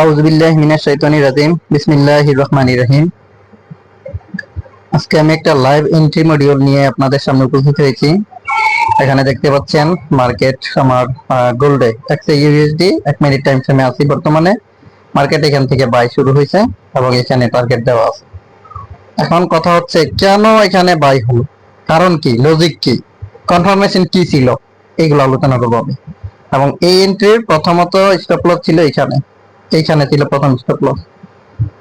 আউযু বিল্লাহি মিনাশ শাইতানির রাজিম বিসমিল্লাহির রহমানির রহিম। আজকে আমি একটা লাইভ এন্ট্রি মডিউল নিয়ে আপনাদের সামনে উপস্থিত হয়েছি। এখানে দেখতে পাচ্ছেন মার্কেট আমার গোল্ডে XAUSD 1 মিনিট টাইম ফ্রেমে আছে। বর্তমানে মার্কেট এখান থেকে বাই শুরু হয়েছে এবং এখানে টার্গেট দেওয়া আছে। এখন কথা হচ্ছে কেন এখানে বাই হলো, কারণ কি, লজিক কি, কনফার্মেশন কি ছিল, এইগুলো আলোচনা করবো আমি। এবং এই এন্ট্রির প্রথমত স্টপ লস ছিল এইখানে ছিল প্রথম স্টপ লস।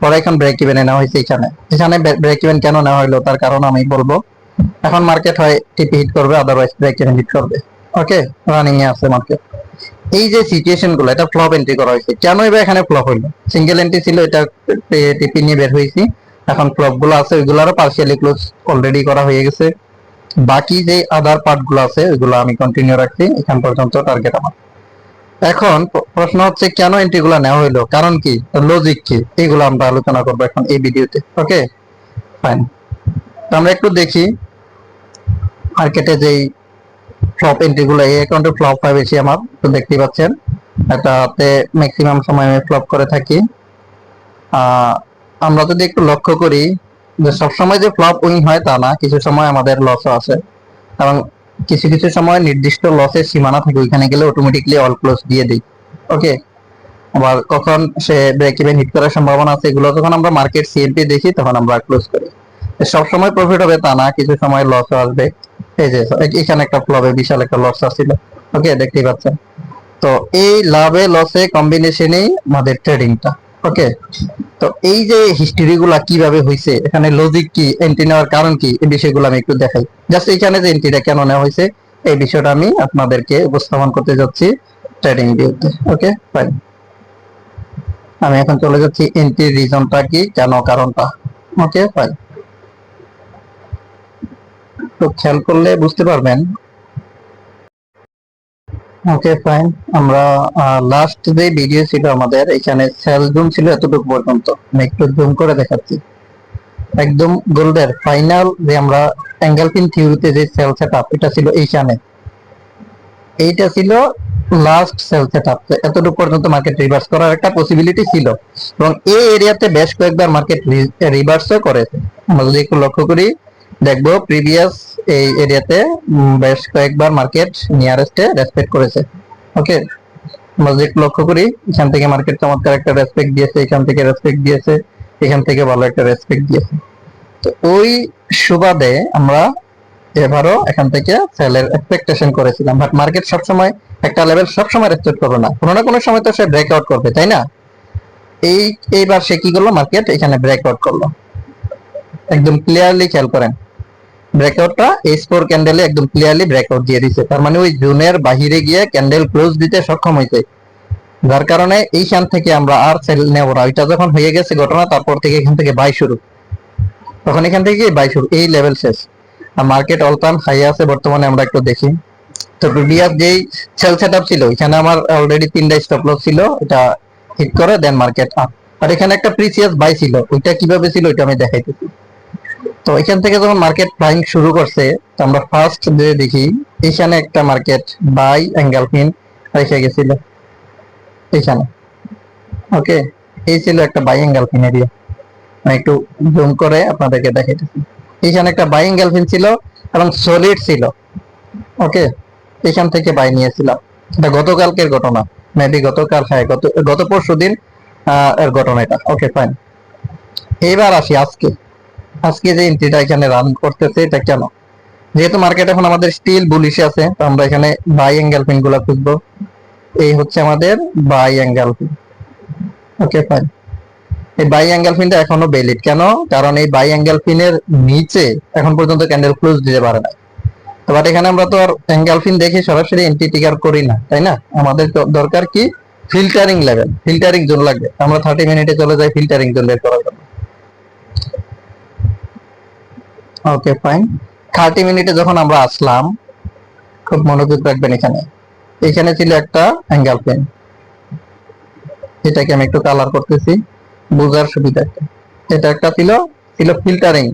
পরে এখন ব্রেক ইভেনে নেওয়া হয়েছে এখানে ব্রেক ইভেন কেন নেওয়া হলো তার কারণ আমি বলবো। এখন মার্কেট হয় টিপি হিট করবে, আদারওয়াইজ ব্রেক ইভেন হিট করবে। ওকে, রানিং এ আছে মার্কেট। এই যে সিচুয়েশন গুলো, এটা ফ্লপ এন্ট্রি করা হয়েছে। কেন এবার এখানে ফ্লপ হইলো? সিঙ্গেল এন্ট্রি ছিল, এটা টিপি নিয়ে বের হয়েছি। এখন ফ্লপ গুলো আছে, ওইগুলোরও পার্সিয়ালি ক্লোজ অলরেডি করা হয়ে গেছে। বাকি যে আদার পার্ট গুলো আছে ওইগুলো আমি কন্টিনিউ রাখছি এখান পর্যন্ত টার্গেট আমার। এখন প্রশ্ন হচ্ছে কেন এন্ট্রি গুলা নেওয়া হইলো, কারণ কি, লজিক কি, এগুলো আমরা আলোচনা করবো এখন এই ভিডিওতে। Okay fine. তো আমরা একটু দেখি মার্কেটে যেই ফ্লপ এন্ট্রি গুলো, এই অ্যাকাউন্টে ফ্লপ হয় বেশি আমার, তো দেখতেই পাচ্ছেন এটাতে ম্যাক্সিমাম সময় আমি ফ্লপ করে থাকি। আমরা যদি একটু লক্ষ্য করি যে সবসময় যে ফ্লপ উইন হয় তা না, কিছু সময় আমাদের লসও আছে এবং কিছু কিছু সময় নির্দিষ্ট লসের সীমানা থাকে, ওইখানে গেলে অটোমেটিকলি অল ক্লোজ দিয়ে দিই। ওকে, আবার কখন সে ব্রেক ইভেন হিট করার সম্ভাবনা আছে, এগুলো যখন আমরা মার্কেট সিএমপি দেখি তখন আমরা ক্লোজ করি। সব সময় প্রফিট হবে তা না, কিছু সময় লস আসবে। এই যে এখানে একটা ফ্লপে বিশাল একটা লস আসছিল। ওকে, দেখতেই পাচ্ছেন। তো এই লাভে লসে কম্বিনেশনেই আমাদের ট্রেডিংটা। ওকে, তো এই যে হিস্ট্রি গুলা কিভাবে হয়েছে, এখানে লজিক কি, এন্ট্রি নেওয়ার কারণ কি, এই বিষয়গুলো আমি একটু দেখাই। জাস্ট এখানে যে এন্ট্রিটা কেন নেওয়া হয়েছে এই বিষয়টা আমি আপনাদেরকে উপস্থাপন করতে যাচ্ছি ট্রেডিং ভিউতে। ওকে ফাইন, আমি এখন চলে যাচ্ছি এন্ট্রি রিজনটা কি, কেন, কারণটা। ওকে ফাইন, তো খেয়াল করলে বুঝতে পারবেন। ওকে ফাইন, আমরা লাস্ট যে ভিডিও ছিল আমাদের, এখানে সেল জুম ছিল এতটুকু পর্যন্ত। আমি একটু জুম করে দেখাচ্ছি। একদম গোল্ডের ফাইনাল যে আমরা অ্যাঙ্গেলফিন থিওরিতে যে সেল সেটআপ, এটা ছিল এইখানে, এইটা ছিল লাস্ট সেল সেটআপ। এতটুকু পর্যন্ত মার্কেট রিভার্স করার একটা পসিবিলিটি ছিল এবং এই এরিয়াতে বেশ কয়েকবার মার্কেট রিভার্সও করেছে। আমরা যদি একটু লক্ষ্য করি দেখবো প্রিভিয়াস এই এরিয়াতে বেশ কয়েকবার মার্কেট নিয়ারেস্টে রেসপেক্ট করেছে। ওকে, আমরা যদি একটু লক্ষ্য করি এখান থেকে মার্কেট চমৎকার একটা রেসপেক্ট দিয়েছে, এখান থেকে রেসপেক্ট দিয়েছে, এখান থেকে ভালো একটা রেসপেক্ট দিয়েছে। তো ওই সুবাদে আমরা এবারও এখান থেকে সেলের এক্সপেকটেশন করেছিলাম, বাট মার্কেট সবসময় একটা লেভেল সবসময় রেসপেক্ট করবে না, কোনো না কোনো সময় তো সে ব্রেকআউট করবে, তাই না? এইবার সে কি করলো, মার্কেট এখানে ব্রেকআউট করলো। একদম ক্লিয়ারলি খেয়াল করেন, ব্রেকআউটটা S4 ক্যান্ডেলে একদম ক্লিয়ারলি ব্রেকআউট দিয়ে দিছে। তার মানে ওই জোনের বাহিরে গিয়ে ক্যান্ডেল ক্লোজ দিতে সক্ষম হয়েছে, যার কারণে এইখান থেকে আমরা আর সেল নেব না। ওইটা যখন হয়ে গেছে ঘটনা, তারপর থেকে এখান থেকে বাই শুরু, তখন এখান থেকে বাই শুরু, এই লেভেল শেষ। আর মার্কেট অল টাইম হাই আছে বর্তমানে। আমরা একটু দেখি, তো প্রিভিয়াস যেই সেল সেটআপ ছিল এখানে আমার অলরেডি 3টা স্টপ লস ছিল, এটা হিট করে দেন মার্কেট আপ। আর এখানে একটা প্রিসিয়াস বাই ছিল, ওইটা কিভাবে ছিল ওইটা আমি দেখাইতেছি। তো এখান থেকে যখন মার্কেট বাইং শুরু করছে, তো আমরা ফার্স্ট যে দেখি এখানে একটা মার্কেট বাই এঙ্গেলফিন রেখে গেছিল এখানে। ওকে, এই ছিল একটা বাই এঙ্গেলফিন এরিয়া। আমি একটু জুম করে আপনাদেরকে দেখাইতেছি। এখানে একটা বাই এঙ্গেলফিন ছিল এবং সলিড ছিল। ওকে, এখান থেকে বাই নিয়েছিলাম। এটা গতকালকের ঘটনা, মেবি গতকাল, হ্যাঁ গত পরশু দিন এর ঘটনা এটা। ওকে ফাইন, এইবার আসি আজকে যে এন্ট্রিটা এখানে রান করতেছে এটা কেন। যেহেতু মার্কেট এখন আমাদের স্টিল বুলিশে আছে, তো আমরা এখানে বাই অ্যাঙ্গেল পিন গুলো খুঁজবো। এই হচ্ছে আমাদের bi angle pin. Okay fine, এই বাই অ্যাঙ্গেল পিনটা এখনো ভ্যালিড কেন, কারণ এই বাই অ্যাঙ্গেল পিনের নিচে এখন পর্যন্ত ক্যান্ডেল ক্লোজ দিতে পারে না। তো বাট এখানে আমরা তো আর অ্যাঙ্গেল পিন দেখে সরাসরি এন্ট্রি ট্রিগার করি না, তাই না? আমাদের দরকার কি, ফিল্টারিং লেভেল, ফিল্টারিং জোন লাগবে। আমরা 30 মিনিটে চলে যাই ফিল্টারিং জোন বের করার জন্য। ওকে ফাইন, 30 মিনিটে যখন আমরা আসলাম, খুব মনোযোগ রাখবেন। এখানে ছিল একটা অ্যাঙ্গেল পেন, এটাকে আমি একটু কালার করতেছি বোঝার সুবিধার্থে। এটা একটা ছিল ফিল্টারিং,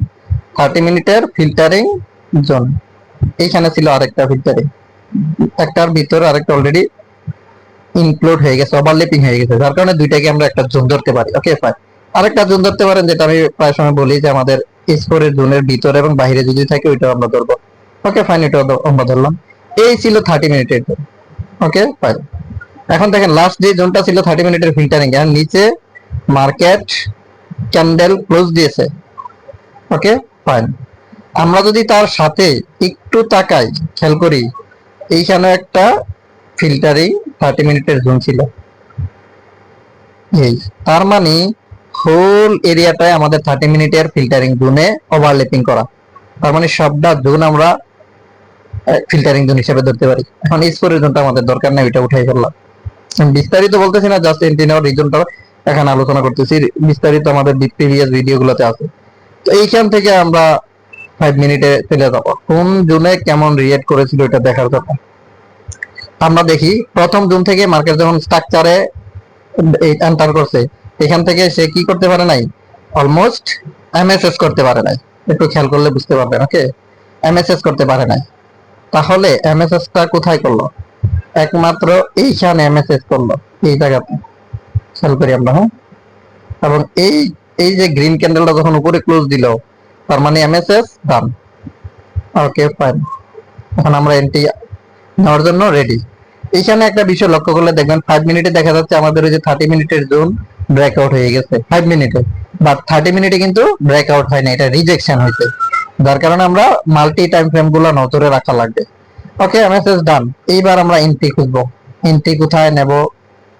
30 মিনিটের ফিল্টারিং জোন। এইখানে ছিল আরেকটা ফিল্টারিং, একটার ভিতরে আরেকটা অলরেডি ইনক্লুড হয়ে গেছে, ওভারল্যাপিং হয়ে গেছে, যার কারণে দুইটাকে আমরা একটা জোন ধরতে পারি। Okay fine. আরেকটা জোন ধরতে পারেন, যেটা আমি প্রায় সময় বলি যে আমাদের স্কোরের জোনের ভিতরে এবং বাইরে যদি থাকে ওইটাও আমরা ধরবো। ওকে ফাইন, এটাও আমরা ধরলাম। এই ছিল 30 মিনিটের জোন। Okay fine. এখন দেখেন লাস্ট যে জোনটা ছিল 30 মিনিটের ফিল্টারিং, এর নিচে মার্কেট ক্যান্ডেল ক্লোজ দিয়েছে। Okay fine. আমরা যদি তার সাথে একটু তাকাই, খেয়াল করি, এইখানে একটা ফিল্টারিং 30 মিনিটের জোন ছিল। এই তার মানে হোল এরিয়াটায় আমাদের 30 মিনিটের ফিল্টারিং জোনে ওভারল্যাপিং করা। তার মানে সবটা জোন আমরা ফিল্টারিং জোন হিসেবে ধরতে পারি। এখন স্কোরের জোনটা আমাদের দরকার নেই, ওইটা উঠাই ফেললাম। বিস্তারিত বলতেছি না, জাস্ট এন্ট্রি নেওয়ার রিজনটা এখানে আলোচনা করতেছি। বিস্তারিত আমাদের প্রিভিয়াস ভিডিওগুলোতে আছে। তো এইখান থেকে আমরা 5 মিনিটে চলে যাবো, কোন জোনে কেমন রিয়েক্ট করেছিল এটা দেখার জন্য। আমরা দেখি প্রথম জোন থেকে মার্কেট যখন স্ট্রাকচারে এন্টার করছে, এখান থেকে সে কি করতে পারে নাই, অলমোস্ট এমএসএস করতে পারে নাই। একটু খেয়াল করলে বুঝতে পারবেন। ওকে, এমএসএস করতে পারে নাই। তাহলে এমএসএস টা কোথায় করলো? একমাত্র এইখানে এমএসএস করলো, এই জায়গাতে। খেয়াল করি আমরা, হ্যাঁ। এবং এই এই যে গ্রিন ক্যান্ডেলটা যখন উপরে ক্লোজ দিল, তার মানে এমএসএস ডান। Okay fine. এখন আমরা এন্ট্রি নেওয়ার জন্য রেডি। এইখানে একটা বিষয় লক্ষ্য করলে দেখবেন 5 মিনিটে দেখা যাচ্ছে আমাদের ওই যে 30 মিনিটের জোন ব্রেকআউট হয়ে গেছে 5 মিনিটে, বাট 30 মিনিটে কিন্তু ব্রেকআউট হয় না, এটা রিজেকশন হয়েছে। যার কারণে আমরা মাল্টি টাইম ফ্রেম গুলো নজরে রাখা লাগবে। ওকে, এমএসএস ডান। এইবার আমরা এন্ট্রি খুঁজবো। এন্ট্রি কোথায় নেব,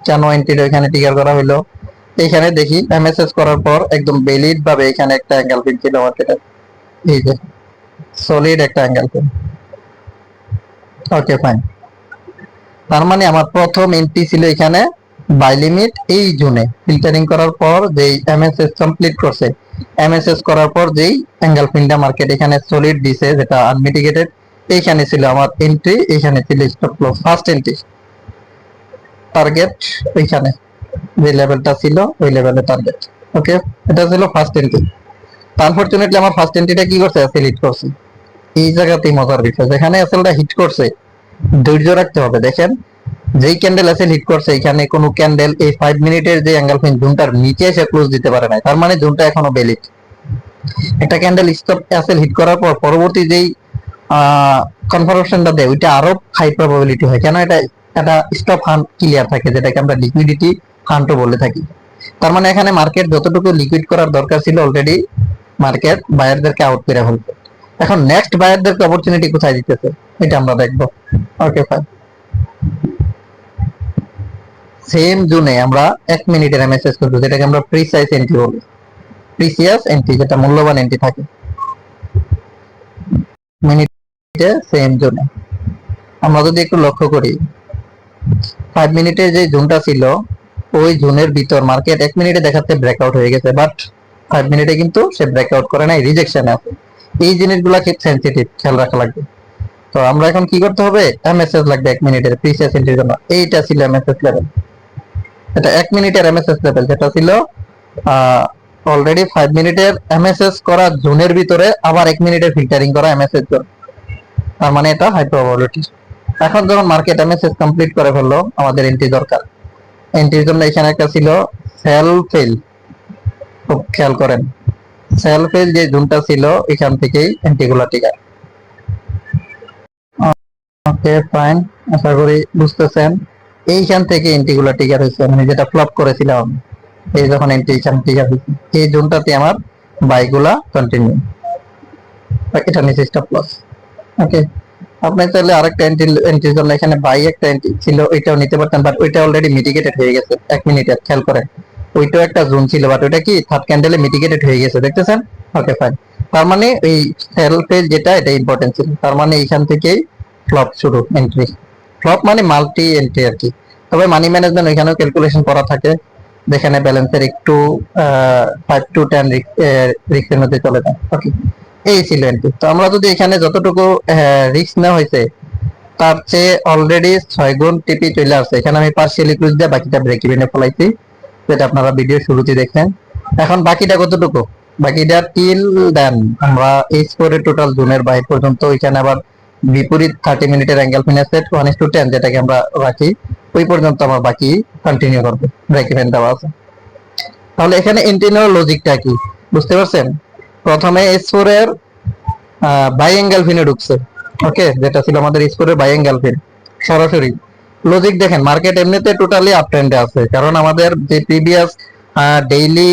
কেন এন্ট্রিটা এখানে টিকার করা হলো? এখানে দেখি এমএসএস করার পর একদম ভ্যালিড ভাবে এখানে একটা অ্যাঙ্গেল পিন ছিল মার্কেটে, এই যে সলিড একটা অ্যাঙ্গেল পিন। Okay fine. তার মানে আমার প্রথম এন্ট্রি ছিল এখানে বাই লিমিট এই জোনে ফিল্টারিং করার পর যেই এমএসএস কমপ্লিট করছে, এমএসএস করার পর যেই অ্যাঙ্গেল পিনটা মার্কেট এখানে সলিড দিছে যেটা আনমিটিগেটেড, এইখানে ছিল আমার এন্ট্রি, এইখানে ছিল stop loss. First entry target ওইখানে যে লেভেলটা ছিল ওই লেভেলের টার্গেট। ওকে, এটা ছিল ফার্স্ট এন্ট্রি। আনফরচুনেটলি আমার ফার্স্ট এন্ট্রিটা কি করছে, এসএল হিট করছে। এই জায়গাতেই মজার বিষয়, যেখানে এসএলটা হিট করছে ধৈর্য রাখতে হবে। দেখেন যেই ক্যান্ডেল এসএল হিট করছে, এখানে কোনো ক্যান্ডেল এই 5 মিনিটের যে অ্যাঙ্গেল পিন জোনটার নিচে এসে ক্লোজ দিতে পারে না, তার মানে জোনটা এখনো ভ্যালিড। একটা ক্যান্ডেল স্টপ এসএল হিট করার পর পরবর্তী যেই কনফার্মেশনটা দেয় ওইটা আরো হাই প্রবাবিলিটি হয়। কেন? এটা একটা স্টপ হান্ট ক্লিয়ার থাকে, যেটাকে আমরা লিকুইডিটি হান্টও বলে থাকি। তার মানে এখানে মার্কেট যতটুকু লিকুইড করার দরকার ছিল অলরেডি মার্কেট বায়ারদেরকে আউট করে ফেলছে। এখন নেক্সট বায়ারদেরকে অপরচুনিটি কোথায় দিতেছে এটা আমরা দেখবো। Okay fine. সেম জোনে আমরা 1 মিনিটের এমএসএস করব, যেটাকে আমরা প্রিসাইজ এন্ট্রি বলি। প্রিসিয়াস এন্ট্রি, যেটা মূল্যবান এন্ট্রি থাকে মিনিটে সেম জোনে। আমরা যদি একটু লক্ষ্য করি 5 মিনিটের যে জোনটা ছিল ওই জোনের ভিতর মার্কেট 1 মিনিটে দেখাচ্ছে ব্রেকআউট হয়ে গেছে, বাট 5 মিনিটে কিন্তু সে ব্রেকআউট করে নাই, রিজেকশনে আছে। এই জিনিসগুলো খুব সেন্সিটিভ, খেয়াল রাখা লাগবে। তো আমরা এখন কি করতে হবে, এমএসএস লাগবে 1 মিনিটের প্রিসিয়াস এন্ট্রির জন্য। এইটা ছিল এমএসএস লেভেল, এটা 1 মিনিটের এমএসএস লেভেল, যেটা ছিল অলরেডি 5 মিনিটের এমএসএস করা জোনের ভিতরে আবার 1 মিনিটের ফিল্টারিং করা এমএসএস জোন। তার মানে এটা হাই প্রবাবিলিটি। এখন যখন মার্কেট এমএসএস কমপ্লিট করে ফেললো, আমাদের এন্ট্রি দরকার। এন্ট্রির জন্য এখানে একটা ছিল সেল ফেল, খুব খেয়াল করেন। সেল ফেল যে জোনটা ছিল এখান থেকেই এন্ট্রিগুলো টিকার। ওকে ফাইন, আশা করি বুঝতেছেন। এইখান থেকে এন্ট্রিগুলো টিকার হয়েছে, আমি যেটা ফ্লপ করেছিলাম, এই যখন এন্ট্রি এখান টিকার হয়েছে, এই জোনটাতে আমার বাইগুলা কন্টিনিউ, এটা নিচে স্টপ লস। ওকে, আপনি চাইলে আরেকটা এন্ট্রির জন্য এখানে বাই একটা এন্ট্রি ছিল ওইটাও নিতে পারতেন, বাট ওইটা অলরেডি মিটিগেটেড হয়ে গেছে 1 মিনিটের। খেয়াল করেন, ওইটাও একটা জোন ছিল, বাট ওইটা কি থার্ড ক্যান্ডেলে মিটিগেটেড হয়ে গেছে, দেখতেছেন? Okay fine. তার মানে এই সেল ফেজ যেটা, এটা ইম্পর্টেন্ট ছিল। তার মানে এইখান থেকেই ফ্লপ শুরু, এন্ট্রি ফ্লপ মানে মাল্টি এন্ট্রি আর কি। তবে মানি ম্যানেজমেন্ট ওইখানেও ক্যালকুলেশন করা থাকে, যেখানে ব্যালেন্সের একটু 5 to 10 রিস্কের মধ্যে চলে যায়। ওকে, এই ছিল এন্ট্রি। তো আমরা যদি এখানে যতটুকু রিস্ক নেওয়া হয়েছে তার চেয়ে অলরেডি 6 গুণ টিপি চলে আসছে। এখানে আমি পার্সিয়ালি ক্লোজ দিয়ে বাকিটা ব্রেক ইভেনে ফলাইছি, যেটা আপনারা ভিডিও শুরুতে দেখেন। এখন বাকিটা কতটুকু, বাকিটা টিল দেন আমরা এই স্কোরের টোটাল জোনের বাইরে পর্যন্ত, ওইখানে আবার বিপরীত 30 মিনিটের অ্যাঙ্গেল ফিনের সেট 1:10 যেটাকে আমরা রাখি, ওই পর্যন্ত আমরা বাকি কন্টিনিউ করবো, ব্রেক ইভেন দেওয়া আছে। তাহলে এখানে এন্ট্রি নেওয়ার লজিকটা কি বুঝতে পারছেন? প্রথমে S4 এর বাই অ্যাঙ্গেল ফিনে ঢুকছে, ওকে, যেটা ছিল আমাদের S4 এর বাই অ্যাঙ্গেল ফিন সরাসরি। লজিক দেখেন, মার্কেট এমনিতে টোটালি আপ ট্রেন্ডে আছে, কারণ আমাদের যে প্রিভিয়াস ডেইলি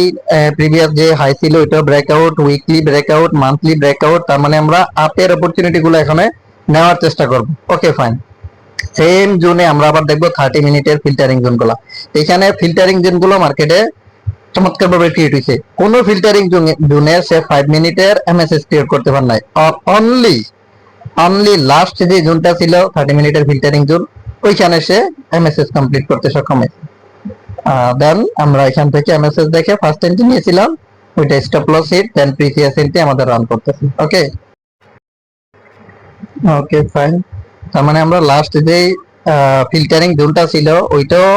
প্রিভিয়াস যে হাই ছিল ওইটা breakout, weekly breakout, monthly breakout, তার মানে আমরা আপের অপরচুনিটি গুলো এখানে নেওয়ার চেষ্টা করব। Okay fine. সেম জোনে আমরা আবার দেখবো 30 মিনিটের ফিল্টারিং জোন গুলো। এখানে ফিল্টারিং জোন গুলো মার্কেটে চমৎকার ভাবে ক্রিয়েট হয়েছে। কোন ফিল্টারিং জোনে সে 5 মিনিটের এমএসএস ক্রিয়েট করতে পারে নাই। অনলি অনলি লাস্ট যে জোনটা ছিল 30 মিনিটের ফিল্টারিং জোন, ওইখানে সে এমএসএস কমপ্লিট করতে সক্ষম হয়েছে। দেন আমরা এখান থেকে এমএসএস দেখে ফার্স্ট এন্ট্রি নিয়েছিলাম, ওইটা স্টপ লস হিট, দেন প্রিভিয়াস এন্ট্রি আমাদের রান করতেছি। ওকে ওকে ফাইন। তার মানে আমরা লাস্ট যে ফিল্টারিং জোনটা ছিল ওইটাও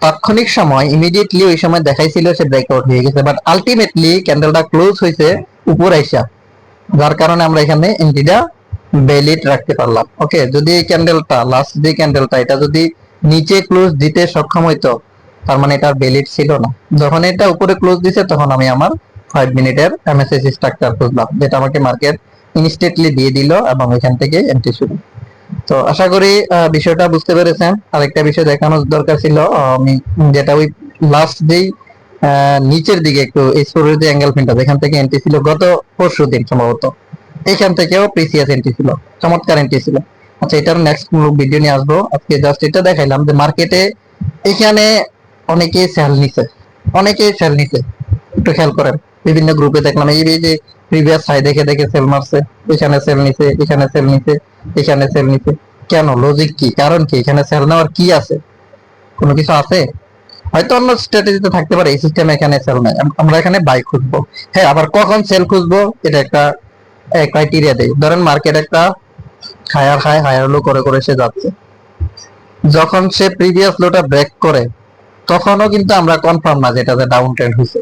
তাৎক্ষণিক সময় ইমিডিয়েটলি ওই সময় দেখাইছিল সে ব্রেকআউট হয়ে গেছে, বাট আলটিমেটলি ক্যান্ডেলটা ক্লোজ হয়েছে উপর আইসা, যার কারণে আমরা এখানে এন্ট্রিটা ভ্যালিড রাখতে পারলাম। ওকে, যদি এই ক্যান্ডেলটা লাস্ট যে ক্যান্ডেলটা এটা যদি নিচে ক্লোজ দিতে সক্ষম হইতো, তার মানে এটা ভ্যালিড ছিল না। যখন এটা উপরে ক্লোজ দিছে তখন আমি আমার 5 মিনিটের এমএসএসি স্ট্রাকচার খুঁজলাম, যেটা আমাকে মার্কেট ইনস্ট্যান্টলি দিয়ে দিল এবং এখান থেকে এন্ট্রি শুরু। তো আশা করি বিষয়টা বুঝতে পেরেছেন। আরেকটা বিষয় দেখানোর দরকার ছিল, আমি যেটা ওই লাস্ট যেই নিচের দিকে একটু এই স্টোরের যে অ্যাঙ্গেল ফিনটা যেখান থেকে এন্ট্রি ছিল গত পরশু দিন সম্ভবত, এখান থেকেও প্রিসিয়াস এন্ট্রি ছিল, চমৎকার এন্ট্রি ছিল। আচ্ছা, এটার নেক্সট ভিডিও নিয়ে আসবো। আজকে জাস্ট এটা দেখাইলাম যে মার্কেটে এখানে অনেকেই সেল নিছে, অনেকেই সেল নিছে, একটু খেয়াল করেন। বিভিন্ন গ্রুপে দেখলাম এই যে প্রিভিয়াস হাই দেখে দেখে সেল মারছে, এখানে সেল নিছে, এখানে সেল নিছে, এখানে সেল নিছে। কেন? লজিক কি? কারণ কি? এখানে সেল নেওয়ার কি আছে? কোনো কিছু আছে? হয়তো অন্য স্ট্র্যাটেজিতে থাকতে পারে, এই সিস্টেমে এখানে সেল নাই। আমরা এখানে বাই খুঁজবো। হ্যাঁ, আবার কখন সেল খুঁজবো এটা একটা ক্রাইটেরিয়া দেয়। ধরেন মার্কেট একটা হায়ার হাই হায়ার লো করে করে সে যাচ্ছে, যখন সে প্রিভিয়াস লোটা ব্রেক করে তখনও কিন্তু আমরা কনফার্ম না যেটাতে ডাউন ট্রেন্ড হয়েছে।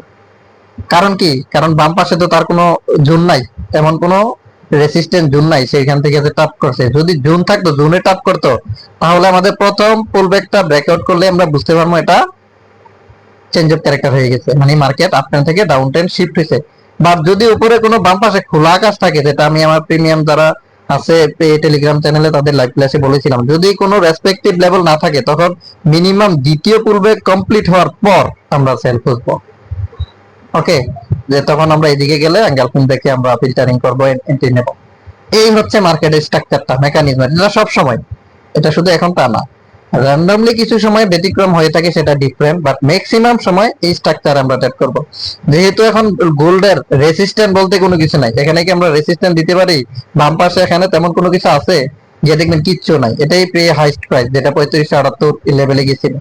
কারণ কি? কারণ বাম পাশে তো তার কোনো জোন নাই, এমন কোনো রেসিস্ট্যান্ট জোন নাই সেইখান থেকে যে টাপ করছে। যদি জোন থাকতো, জোনে টাপ করতো, তাহলে আমাদের প্রথম পুলব্যাকটা ব্রেকআউট করলে আমরা বুঝতে পারবো এটা চেঞ্জ অফ ক্যারেক্টার হয়ে গেছে, মানে মার্কেট আপ ট্রেন্ড থেকে ডাউন ট্রেন্ড শিফট হয়েছে। বা যদি উপরে কোনো বাম পাশে খোলা আকাশ থাকে, যেটা আমি আমার প্রিমিয়াম যারা আছে টেলিগ্রাম চ্যানেলে তাদের লাইভ ক্লাসে বলেছিলাম, যদি কোনো রেসপেক্টিভ লেভেল না থাকে তখন মিনিমাম দ্বিতীয় পুলব্যাক কমপ্লিট হওয়ার পর আমরা সেল খুঁজবো। ওকে, যে তখন আমরা এদিকে গেলে অ্যাঙ্গেল ফিন দেখে আমরা ফিল্টারিং করবো, এন্ট্রি নেব। এই হচ্ছে মার্কেটের স্ট্রাকচারটা, মেকানিজম। এটা সব সময়, এটা শুধু এখন তা না, র্যান্ডমলি কিছু সময় ব্যতিক্রম হয়ে থাকে, সেটা ডিফারেন্ট, বাট ম্যাক্সিমাম সময় এই স্ট্রাকচার আমরা ট্রেড করব। যেহেতু এখন গোল্ডের রেসিস্ট্যান্ট বলতে কোনো কিছু নাই, এখানে কি আমরা রেসিস্ট্যান্ট দিতে পারি? বাম পাশে এখানে তেমন কোনো কিছু আছে? গিয়ে দেখবেন কিচ্ছু নাই। এটাই প্রি হাইস্ট প্রাইস, যেটা 3578 লেভেলে গেছিল।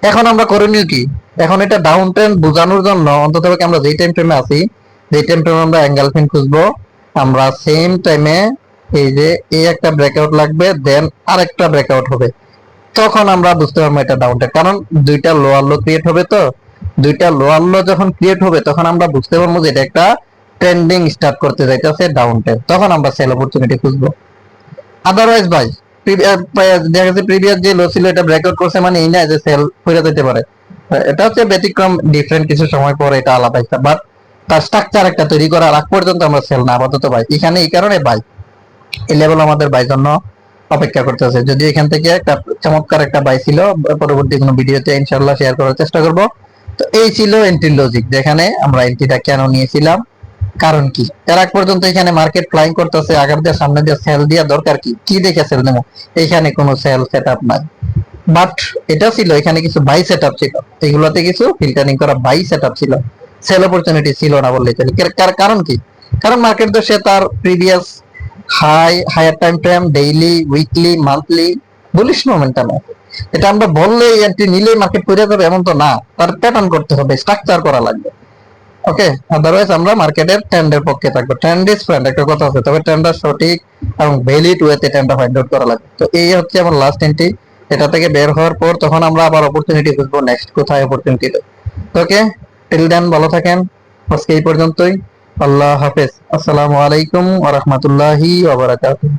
এখন আমরা করণীয় কি? এখন এটা ডাউন ট্রেন্ড বোঝানোর জন্য অন্তত আমরা যেই টাইম ফ্রেমে আছি, যেই টাইম ফ্রেমে আমরা অ্যাঙ্গেল ফিন খুঁজবো, আমরা সেম টাইমে এই যে এই একটা ব্রেকআউট লাগবে, দেন আরেকটা ব্রেকআউট হবে, তখন আমরা বুঝতে পারবো এটা ডাউন ট্রেন্ড। কারণ দুইটা লোয়ার লো ক্রিয়েট হবে, তো দুইটা লোয়ার লো যখন ক্রিয়েট হবে তখন আমরা বুঝতে পারবো যে এটা একটা ট্রেন্ডিং স্টার্ট করতে যাইতেছে ডাউন ট্রেন্ড, তখন আমরা সেল অপরচুনিটি খুঁজবো। আদারওয়াইজ ভাই দেখা যাচ্ছে প্রিভিয়াস যে লো ছিল এটা ব্রেকআউট করছে, মানে এই না যে সেল হয়ে যেতে পারে। এটা হচ্ছে ব্যতিক্রম, ডিফারেন্ট কিছু সময় পরে এটা আলাদা একটা, বাট তার স্ট্রাকচার একটা তৈরি করার আগ পর্যন্ত আমরা সেল না আপাতত ভাই। এখানে এই কারণে ভাই এই লেভেল আমাদের বাই জন্য অপেক্ষা করতেছে। যদি এখান থেকে একটা চমৎকার একটা বাই ছিল, পরবর্তী কোনো ভিডিওতে ইনশাআল্লাহ শেয়ার করার চেষ্টা করব। তো এই ছিল এন্ট্রি লজিক, যেখানে আমরা এন্ট্রিটা কেন নিয়েছিলাম, কারণ কি। এর আগ পর্যন্ত এখানে মার্কেট ফ্লাইং করতেছে, আগার দিয়ে সামনে দিয়ে সেল দিয়া দরকার কি? কি দেখে সেল নেবো? এখানে কোনো সেল সেটআপ নাই, বাট এটা ছিল এখানে কিছু বাই সেটআপ ছিল, এগুলোতে কিছু ফিল্টারিং করা বাই সেটআপ ছিল, সেল অপরচুনিটি ছিল না বললেই চলে। কারণ কি? কারণ মার্কেট তো সে তার previous high, higher time frame, daily, weekly, monthly bullish momentum আছে। এটা আমরা বললেই এন্ট্রি নিলেই মার্কেট করে যাবে এমন তো না, তার প্যাটার্ন করতে হবে, স্ট্রাকচার করা লাগবে। ওকে, আদারওয়াইজ আমরা মার্কেটের ট্রেন্ডের পক্ষে থাকবো। ট্রেন্ড ইজ ফ্রেন্ড একটা কথা আছে, তবে ট্রেন্ডটা সঠিক এবং ভ্যালিড ওয়েতে ট্রেন্ডটা ফাইন্ড আউট করা লাগবে। তো এই হচ্ছে আমার লাস্ট এন্ট্রি। এটা থেকে বের হওয়ার পর তখন আমরা আবার অপরচুনিটি খুঁজবো, নেক্সট কোথায় অপরচুনিটি। ওকে, টিল দেন ভালো থাকেন। আজকে এই পর্যন্তই। আল্লাহ হাফেজ। আসসালামু আলাইকুম ওয়া রাহমাতুল্লাহি ওয়া বারাকাতুহু।